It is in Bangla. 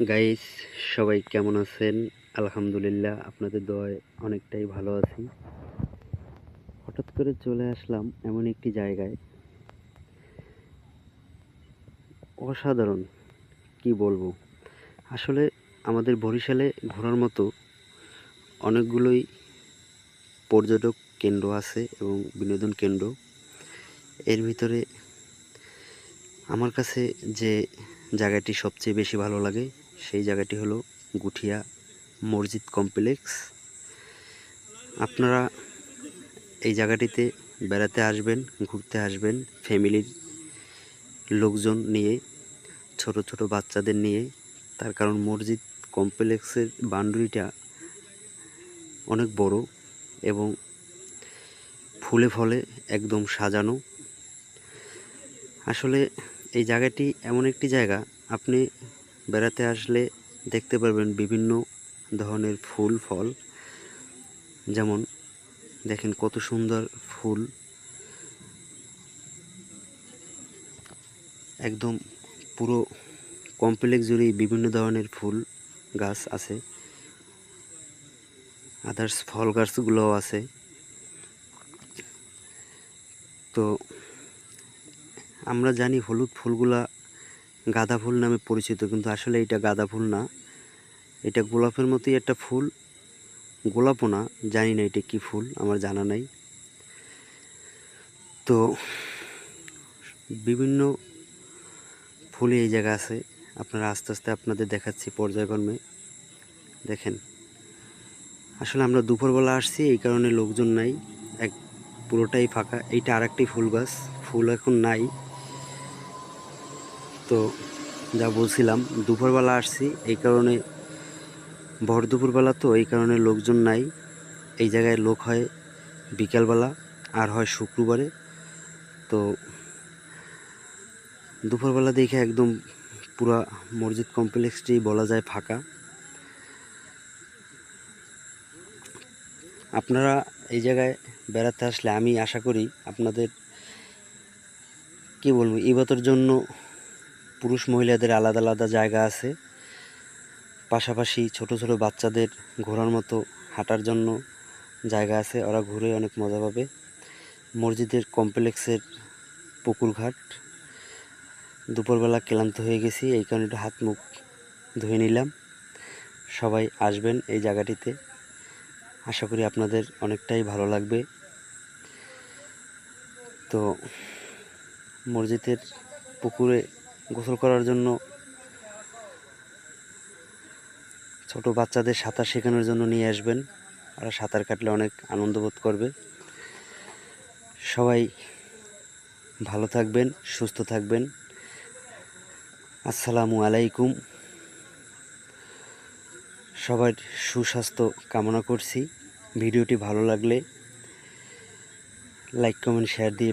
গাইস, সবাই কেমন আছেন? আলহামদুলিল্লাহ, আপনাদের দোয়ায় অনেকটাই ভালো আছি। হঠাৎ করে চলে আসলাম এমন একটি জায়গায়, অসাধারণ, কি বলবো। আসলে আমাদের বরিশালে ঘোরার মতো অনেকগুলোই পর্যটক কেন্দ্র আছে এবং বিনোদন কেন্দ্র। এর ভিতরে আমার কাছে যে জায়গাটি সবচেয়ে বেশি ভালো লাগে সেই জায়গাটি হলো গুঠিয়া মসজিদ কমপ্লেক্স। আপনারা এই জায়গাটিতে বেড়াতে আসবেন, ঘুরতে আসবেন ফ্যামিলির লোকজন নিয়ে, ছোট ছোট বাচ্চাদের নিয়ে। তার কারণ মসজিদ কমপ্লেক্সের বাউন্ডারিটা অনেক বড় এবং ফুলে ফলে একদম সাজানো। আসলে এই জায়গাটি এমন একটি জায়গা, আপনি বেড়াতে আসলে দেখতে পারবেন বিভিন্ন ধরনের ফুল ফল। যেমন দেখেন কত সুন্দর ফুল, একদম পুরো কমপ্লেক্স জুড়েই বিভিন্ন ধরনের ফুল গাছ আছে, আদার্স ফল গাছগুলোও আছে। তো আমরা জানি হলুদ ফুলগুলা গাঁদা ফুল নামে পরিচিত, কিন্তু আসলে এটা গাঁদা ফুল না, এটা গোলাপের মতোই একটা ফুল। গোলাপও না, জানি না এটা কী ফুল, আমার জানা নাই। তো বিভিন্ন ফুলে এই জায়গা আছে, আপনারা আস্তে আস্তে আপনাদের দেখাচ্ছি পর্যায়ক্রমে। দেখেন, আসলে আমরা দুপুরবেলা আসছি, এই কারণে লোকজন নাই, এক পুরোটাই ফাঁকা। এইটা আরেকটি ফুল গাছ, ফুল এখন নাই। তো যা বলছিলাম, দুপুরবেলা আসছি এই কারণে, ভর দুপুরবেলা, তো এই কারণে লোকজন নাই। এই জায়গায় লোক হয় বিকালবেলা আর হয় শুক্রবারে। তো দুপুরবেলা দেখে একদম পুরা মসজিদ কমপ্লেক্সটি বলা যায় ফাঁকা। আপনারা এই জায়গায় বেড়াতে আসলে আমি আশা করি আপনাদের, কি বলবো, ইবাদতের জন্য পুরুষ মহিলাদের আলাদা আলাদা জায়গা আছে, পাশাপাশি ছোট ছোট বাচ্চাদের ঘোরার মতো হাঁটার জন্য জায়গা আছে, ওরা ঘুরে অনেক মজা পাবে। মসজিদের কমপ্লেক্সের পুকুরঘাট, দুপুরবেলা ক্লান্ত হয়ে গেছি, এই কারণে একটু হাত মুখ ধুয়ে নিলাম। সবাই আসবেন এই জায়গাটিতে, আশা করি আপনাদের অনেকটাই ভালো লাগবে। তো মসজিদের পুকুরে গোসল করার জন্য, ছোট বাচ্চাদের সাঁতার শেখানোর জন্য নিয়ে আসবেন, ওরা সাঁতার কাটলে অনেক আনন্দ বোধ করবে। সবাই ভালো থাকবেন, সুস্থ থাকবেন। আসসালামু আলাইকুম। সবার সুস্বাস্থ্য কামনা করছি। ভিডিওটি ভালো লাগলে লাইক, কমেন্ট, শেয়ার দিয়ে